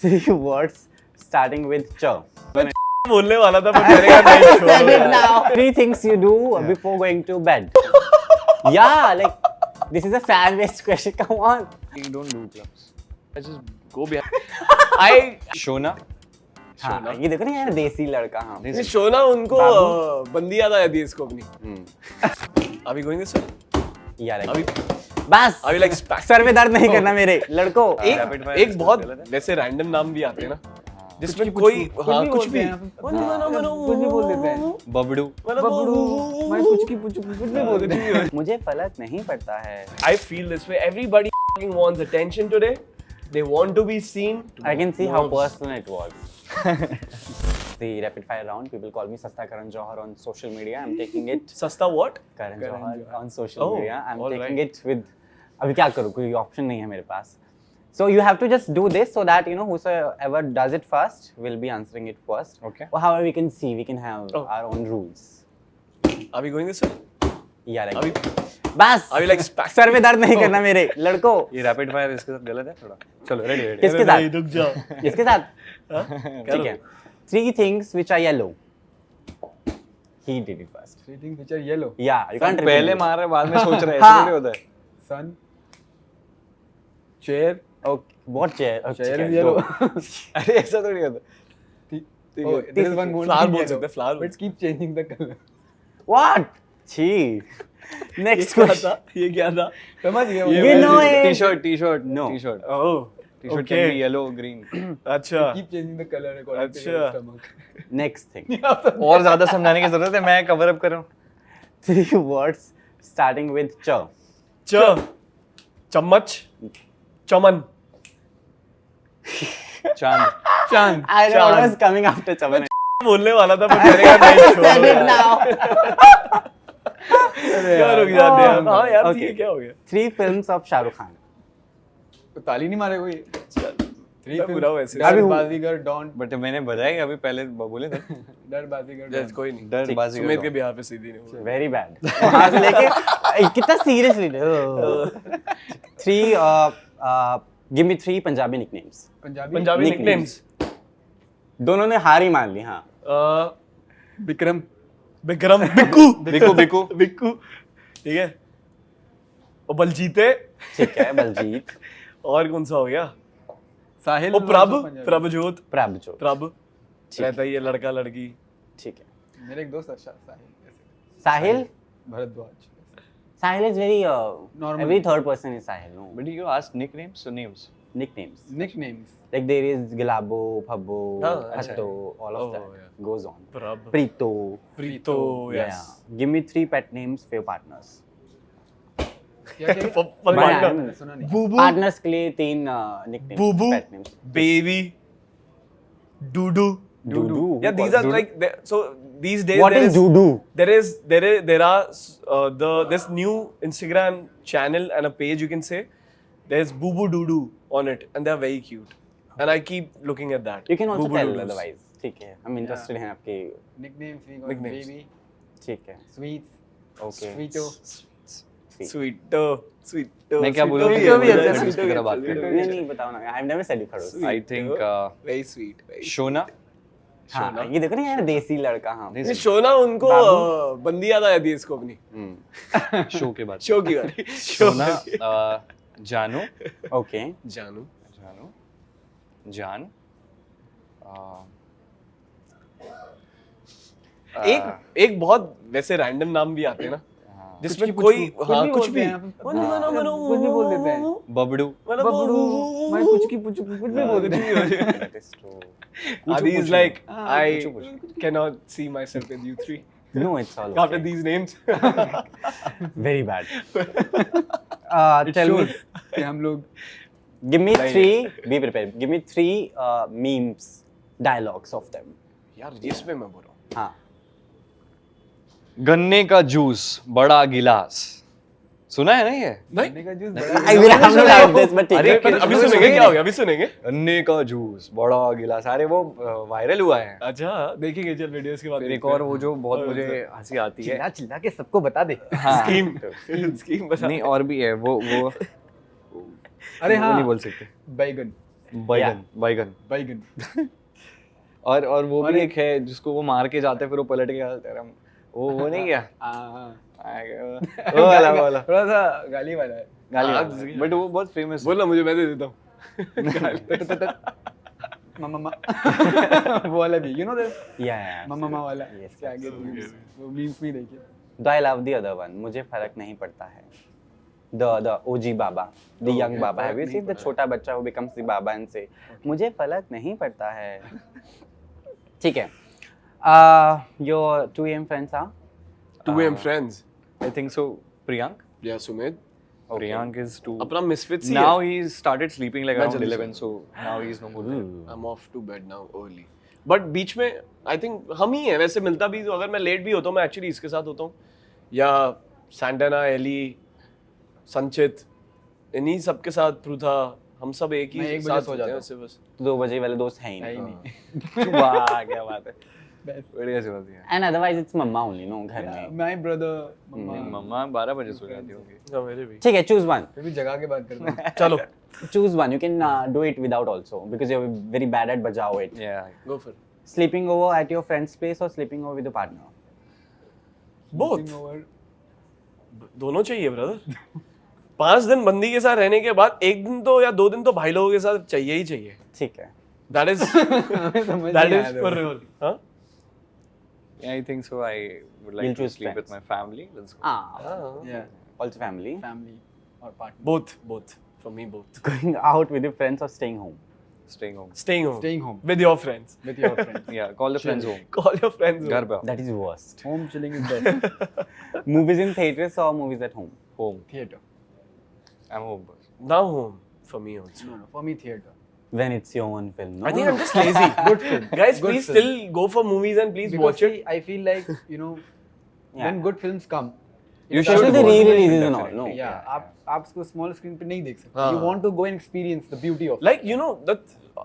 Three words starting with ch. बोलने वाला था पर मैंने कहा नहीं Said it छोड़ो। now. Three things you do before going to bed. Yeah, like this is a fan-based question. Come on. You don't do clubs. I just go behind. I Shona. हाँ, ये देखो ना यार देसी लड़का हाँ. ये शोना उनको बंदी याद आती है इसको अपनी। अभी गोइंग दिस यार अभी बस. अभी like सर में दर्द नहीं करना मेरे लड़कों. एक बहुत वैसे रैंडम नाम भी आते हैं ना जिसमें कोई हाँ कुछ भी कुछ भी बोल देते हैं बबड़ू. बबड़ू मैं कुछ भी बोल देते हैं मुझे फर्क नहीं पड़ता है. I feel this way. Everybody fucking wants attention today. They want to be seen. I can see how personal it was. The rapid fire round. People call me Sasta Karan Johar on social media. I'm taking it. Sasta what? Karan Johar on social Oh, media. I'm all taking right. it with. अभी क्या करूँ कोई option नहीं है मेरे पास. So you have to just do this so that you know whosoever does it first will be answering it first. Okay. Or however we can see, we can have our own rules. Are we going this way? यार अभी बस. अभी like sir में दर्द नहीं करना मेरे लड़कों. ये रैपिड फायर इसके साथ गलत है थोड़ा. चलो रेडी रेडी. किसके साथ? रुक जाओ। इसके साथ. ठीक है. Three things which are yellow. He did it first. Three things which are yellow. Yeah, you can't पहले repeat it. मार रहे बाद में सोच रहे हाँ. ऐसे थोड़ी होता है. Sun. Chair. Okay, what chair? Oh, Chair ठीक है, is yellow. दो. अरे ऐसा थोड़ी होता है. Oh, there is one more. Flower thing बोल yellow. सकते हैं, flower बोल But keep changing the color. What? छी. Next question. ये क्या था? समझ गए You know it. T-shirt. No. T-shirt. Oh. T-shirt Okay. can be yellow, green. अच्छा। Keep changing the color according to अच्छा। your stomach. Next thing. और ज्यादा समझाने की जरूरत है. मैं कवर अप कर रहा हूँ. Three words starting with ch. चम्मच, चमन, चांद. Chand. I know what was coming after chaman. बोलने वाला था पर मैंने कहा नहीं Said it छोड़ो। now. क्या रुक जाते हैं? हाँ यार Okay. ये क्या हो गया? Three films of Shah Rukh Khan. तो ताली नहीं मारे कोई. Three मैं बुरा हूँ ऐसे। डर बाजीगर डॉन. बट मैंने बताया कि अभी पहले बोले थे. डर बाजीगर Yes, डॉन. कोई नहीं। डर बाजी सुमित के बिहार पे सीधी नहीं हुआ। Very bad. वहाँ से लेके कितना seriously. Three. Give me three Punjabi nicknames. Punjabi Nicknames. nicknames। दोनों ने हार ही मान ली हाँ. विक्रम. विक्रम, बिक्कू, बिकू. बिक्कू, ठीक है। और बलजीते, ठीक है बलजीत. और कौन सा हो गया? साहिल. वो प्रभजोत, प्रभजोत. प्रभ ठीक रहता ही है लड़का लड़की। ठीक है. मेरे एक दोस्त है साहिल. Sahil. Bharadwaj. Sahil is very. Normal. Every third person is Sahil. No. But you asked nicknames or names? Nicknames. Nicknames. Like there is Gilabo, Phabbo, हाँ, Hatto, all of Oh, that yeah. goes on. प्रभ, Preeto. Preeto, Yeah. yes। Give me three pet names for your partners. क्या क्या? partner. सुना नहीं. बूबू, Partners के लिए तीन nicknames. Boo-boo. Pet names. Baby, doodoo. Doodoo. Yeah, these are like so these days. What is doodoo? There are this new Instagram channel and a page you can say. There's Boo Boo Doodoo on it, and they're very cute. And I keep looking at that. You can also Boo Boo tell Doodoo. otherwise. ठीक है. हम interested हैं आपके. Nicknames we got Nicknames. baby. ठीक है. Sweets. Okay. Sweeto. Sweeto. मैं क्या बोलूँ? Sweeto भी अच्छा, Sweeto Sweeto की तरह भी बात अच्छा, कर Sweeto रहे भी नहीं बताओ ना. I've never said you खड़ो. I think very sweet. Very sweet. Shona. हाँ ये देखो ना यार देसी लड़का हाँ. ये शोना उनको बंदी याद आती है इसको अपनी शो के बाद. शो की वाली शोना. जानू. Okay. जानू जान. एक बहुत वैसे रैंडम नाम भी आते हैं ना जिसमें कोई हाँ कुछ भी कुछ भी बोल देते हैं. बबड़ू. बबड़ू मैं कुछ भी बोल देते हैं. That is true. Adi is like I कुछ cannot see myself with you three No, it's all after okay. these names. Very bad. It Tell me. shows कि हम लोग. Give me three. Be prepared. Give me three memes, dialogues of them. यार जिसमें मैं बोल रहा हूँ हाँ. गन्ने का जूस बड़ा गिलास. सुना है ना ये? गन्ने का जूस बड़ा. I will have not have this, but ठीक है. अरे, अभी सुनेंगे क्या हो गया अभी सुनेंगे गन्ने का जूस बड़ा गिलास. अरे वो वायरल हुआ है. अच्छा देखेंगे चल वीडियोस के बाद फिर एक और वो जो बहुत मुझे हंसी आती है. चिल्ला के सबको बता दे. हाँ. स्कीम बता नहीं और भी है वो अरे वो हाँ. नहीं बोल सकते. बैगन. बैगन बैगन और वो भी एक है जिसको वो मार के जाते हैं फिर वो पलट के आते हैं वो नहीं क्या वो वाला थोड़ा सा गाली वाला है गाली बट वो बहुत फेमस बोलना मुझे, मैं दे देता हूँ. मम्मा वो वाला भी, यू नो दिस Yeah. मम्मा वाला Yes, क्या आगे वो मीम्स में देखिए. Though I love the other one. मुझे फर्क नहीं पड़ता है. The OG Baba, the young Baba. Have you seen the छोटा बच्चा who becomes the Baba and say, मुझे फर्क नहीं पड़ता है. ठीक है. Your 2 AM friends are? 2 AM friends. I think so. Priyank Yeah, Sumit. Priyank is too. अपना misfits ही Now है. he started sleeping like मैं around जल्दी 11, so now he's no more there. I'm off to bed now early. But बीच में I think हम ही हैं वैसे. मिलता भी तो अगर मैं लेट भी होता हूँ मैं एक्चुअली इसके साथ होता हूँ या सैंटाना, एली, संचित, इन्हीं सबके साथ पृथा, हम सब एक ही मैं 1 बजे साथ सो होते हैं जाता वैसे बस. 2 बजे वाले दोस्त हैं ही है ही नहीं. नहीं. वाह क्या बात है. बढ़िया चला दिया. And otherwise it's mamma only, no, घर में. माय ब्रदर मम्मा मम्मा 12 बजे सो जाती होगी. हाँ, मेरे भी. ठीक है, choose one. फिर भी जगह के बात करते हैं. चलो Choose one. You can do it without also because you're very bad at bajao it. Yeah. go for it. Sleeping over at your friend's place or sleeping over with your partner? Both. Over. दोनों चाहिए brother. 5 दिन बंदी के साथ रहने के बाद 1 दिन तो या 2 दिन तो भाई लोगों के साथ चाहिए ही चाहिए. ठीक है. That is समझ that नहीं is आया for था. real. हाँ? Yeah, I think so. I would like You'll to choose sleep with friends. my family. Let's go. Ah, Yeah, also family. family or partner. Both. For me, both. Going out with your friends or staying home? Staying home. Staying home. Staying home With your friends. with your friends. Yeah, call the friends home. Call your friends. घर home. पे आओ. That is worst. Home chilling is best. Movies in theaters or movies at home? Home. Theater. I'm home. boss. Now home for me also. No, for me theater. When it's your own film, no? I think I'm just lazy. Good film. Guys, Good please film. still go for movies and please Because watch it. see, I feel like when good films come, You it Especially should the watch it, re-releases and all, definitely. no? Yeah, आप उसको small screen पे नहीं देख सकते. हाँ. You want to go and experience the beauty of. Like that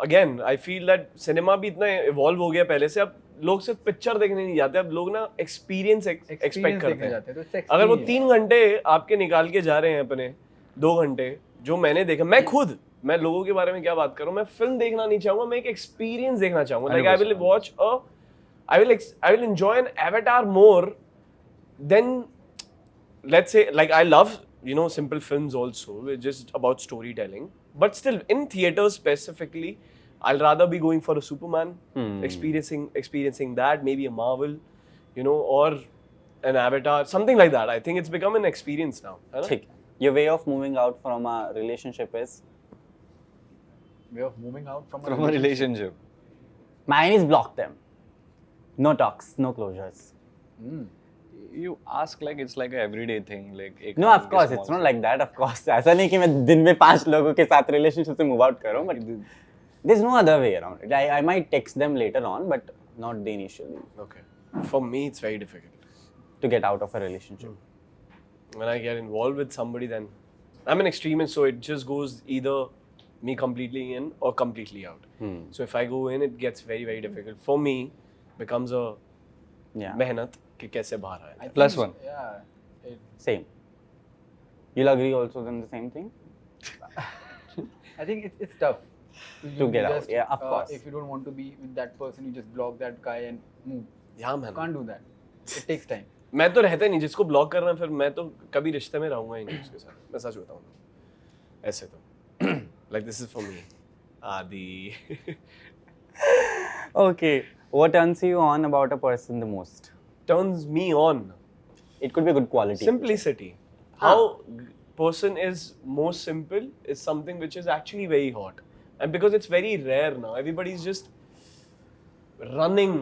again, I feel that cinema भी इतना evolve हो गया पहले से. अब लोग सिर्फ पिक्चर देखने नहीं जाते. अब लोग ना experience expect करते देखने हैं. जाते हैं. तो it's अगर वो experience. 3 घंटे आपके निकाल के जा रहे हैं अपने 2 घंटे जो मैंने देखा, मैं लोगों के बारे में क्या बात करूं, मैं फिल्म देखना नहीं चाहूंगा, मैं एक एक्सपीरियंस देखना चाहूंगा. Like I will watch I will enjoy an Avatar more than, let's say, like I love simple films also, it's just about storytelling, but still in theaters specifically I'll rather be going for a Superman, experiencing that, maybe a Marvel, or an Avatar, something like that. I think it's become an experience now, है ना? ठीक है. Your way of moving out from a relationship is? Way of moving out from From a relationship. Mine is block them. No talks, no closures. You ask like it's like a everyday thing. Like एक No, of course, it's not like that, of course. ऐसा नहीं कि मैं दिन में 5 लोगों के साथ relationship से move out करूँ, but there's no other way around it. I might text them later on, but not the initially Okay. For me it's very difficult. to get out of a relationship. When I get involved with somebody, then I'm an extremist, so it just goes either me completely in or completely out. So if I go in, it gets very, very difficult. For me, becomes a Yeah, mehnat कि कैसे बाहर आए. I think- Plus one. Yeah. same. You'll agree also then the same thing? I think it's tough. To get out, just, yeah, of course. If you don't want to be with that person, you just block that guy and move. Yeah, man. You can't do that. It takes time. मैं तो रहता ही नहीं, जिसको block करना है, फिर मैं तो कभी रिश्ते में रहूंगा ही नहीं उसके साथ. मैं सच बताऊं तो. ऐसे तो. Like this is for me. Adi. Okay. What turns you on about a person the most? Turns me on. It could be a good quality. Simplicity. How person is most simple is something which is actually very hot. And because it's very rare now, everybody's just running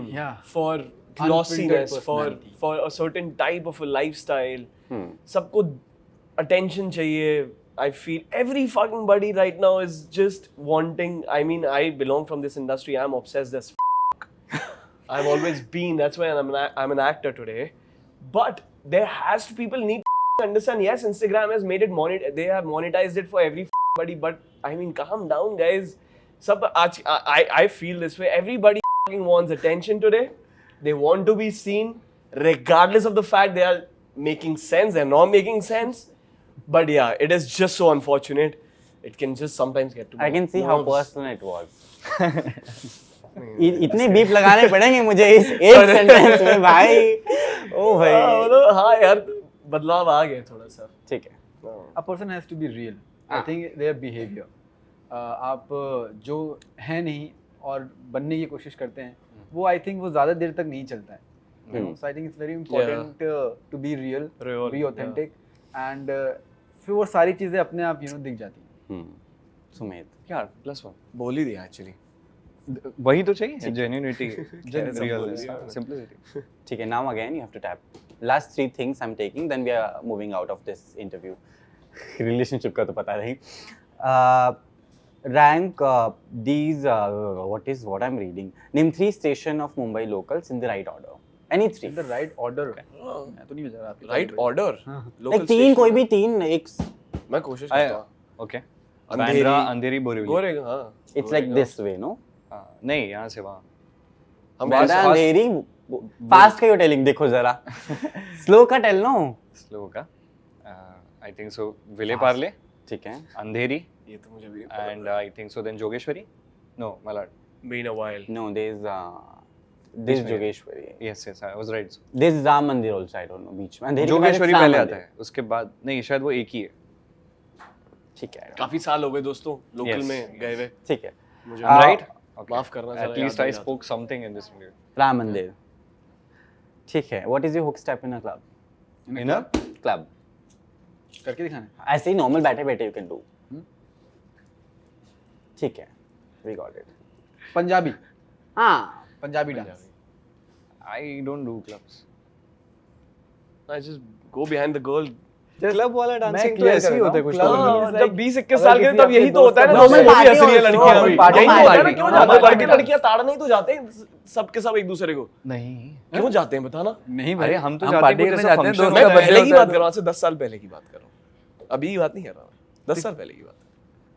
for glossiness, personality. for a certain type of a lifestyle. Sabko attention chahiye. I feel every fucking buddy right now is just wanting. I mean, I belong from this industry. I'm obsessed as I've always been. That's why I'm an actor today. But there has to people need to understand. Yes, Instagram has made it they have monetized it for everybody. But I mean, calm down, guys. I feel this way. Everybody wants attention today. They want to be seen, regardless of the fact they are making sense. They're not making sense. But yeah, it is just so unfortunate. It can just sometimes get to I can see how nerves. personal it was. इतने beep लगाने पड़ेंगे मुझे इस एक sentence में भाई। ओ भाई मतलब हाँ यार बदलाव आ गया थोड़ा सा। ठीक है। A person has to be real. I हाँ। think their behavior. आप जो है नहीं और बनने की कोशिश करते हैं वो I think वो ज़्यादा देर तक नहीं चलता है. You know? So I think it's very important to be real, be authentic, and फिर वो सारी चीज़ें अपने आप दिख जाती हैं. सुमेध यार +1 बोल ही दिया एक्चुअली। वही तो चाहिए, genuinity, Genuine real simplicity. Simplicity. ठीक है। Now again you have to tap last 3 things I'm taking, then we are moving out of this interview. Relationship का तो पता नहीं। Rank these what I'm reading. Name 3 station of Mumbai locals in the right order. Any 3. In the right order. मैं तो नहीं बजा रहा. Right order Like 3 कोई भी 3 एक. मैं कोशिश करता हूँ। ओके। अंधेरी, बांद्रा, अंधेरी, बोरीवली। गोरेगांव हाँ। It's like this way, no? नहीं, यहाँ से वहाँ। हम बांद्रा अंधेरी फास्ट का you're telling देखो जरा. Slow का tell no. स्लो का। I think so Vile Parle, ठीक है। अंधेरी, ये तो मुझे भी and I think so then Jogeshwari, no Malad, been a while। No, there's Jogeshwari. yes I was right. There's Ram Mandir also, I don't know बीच में। अंधेरी के बाद जोगेश्वरी राम पहले मंदिर। आता है, उसके बाद नहीं शायद वो एक ही है। ठीक है। काफी साल हो गए दोस्तों लोकल Yes. में गए हुए। ठीक है। मुझे Right? माफ करना At least I spoke something in this video. Ram मंदिर। ठीक है। What is your hook step in a club? In a Club. करके दिखाना. ऐसे ही normal बैठे बैठे you can do. ठीक है। We got it. पंजाबी. हाँ। Punjabi dance. I don't do clubs. I just go behind the girl। Club वाला डांसिंग तो clear ऐसे ही कर होता है रहा कुछ हूँ, लोगों club का। में जब 20-21 अगर साल के किसी तब यही अपने तो होता है ना दोस्त दोस्तों, का वो भी party असली है हो, लड़कियां normal भी। party यही तो party। होता है ना, क्यों जाते हैं normal लड़के party। लड़कियां ताड़ नहीं तो जाते हैं सबके सब एक दूसरे को। नहीं, क्यों जाते हैं बताना। नहीं भाई. अरे हम तो हम जाते पार्टी हैं करने कुछ जाते हैं, function दोस्त में मैं का बैठे पहले की होता है बात कर रहा हूँ, आज से 10 साल पहले की बात कर रहा हूँ। अभी की बात नहीं कर रहा हूँ, 10 साल पहले की बात।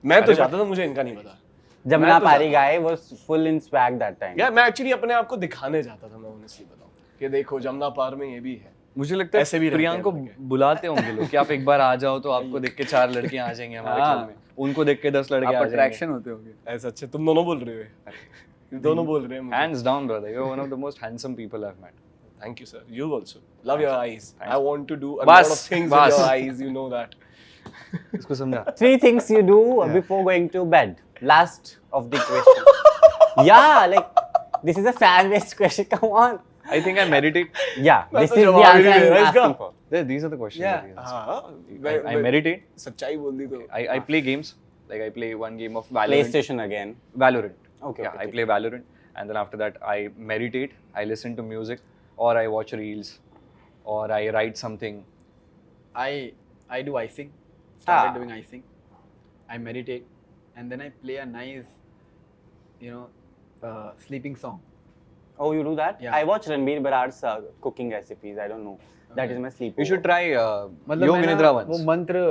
मैं तो जाता था, मुझे इनका नहीं पता। जमुना पारी guy was full in swag that time. यार मैं एक्चुअली अपने आप को दिखाने जाता था, मैं ऑनेस्टली बताऊं कि देखो जमुना पार में ये भी है। मुझे लगता ऐसे भी है रहते प्रियांक हैं को लड़के। बुलाते होंगे लोग कि आप एक बार आ जाओ तो आपको देख के 4 लड़कियां आ जाएंगी हमारे हाँ। क्लब में, उनको देख के 10 लड़के आप आ जाएंगे। अट्रैक्शन होते होंगे. ऐसा अच्छा तुम दोनों बोल रहे हो, दोनों बोल रहे हैं मुझे। Hands down brother, you're one of the most handsome people I've met. Thank you sir, you also love your eyes. I want to do a बस, lot of things with बस। your eyes, you know that. इसको समझा? 3 things you do before going to bed. Last of the question. Yeah, like this is a fan-based question. Come on. I think I meditate. Yeah, मैं this तो is the जवाब ही answer नहीं दे I'm रहा इसका। asking for. These are the questions. Yeah. that he asks. हाँ, I meditate. सच्चाई बोल दी तो। I play games. Like I play one game of Valorant. PlayStation again. Valorant. Okay, Yeah, okay, I play Valorant, and then after that I meditate. I listen to music, or I watch reels, or I write something. I do icing. Started Ah. doing icing. I meditate, and then I play a nice, sleeping song. Oh, you do that? Yeah. I watch Ranbir Barad's cooking recipes. I don't know. That is my sleep. You should try मतलब Yog मैं ना Nidra वो once. मंत्र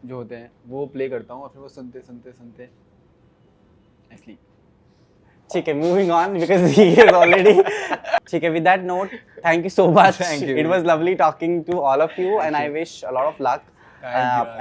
जो होते हैं वो play करता हूँ और फिर वो सुनते सुनते सुनते I sleep. ठीक है, moving on because he is already. ठीक है, with that note, thank you so much. Thank you. It was lovely talking to all of you, and I wish a lot of luck. Thank you.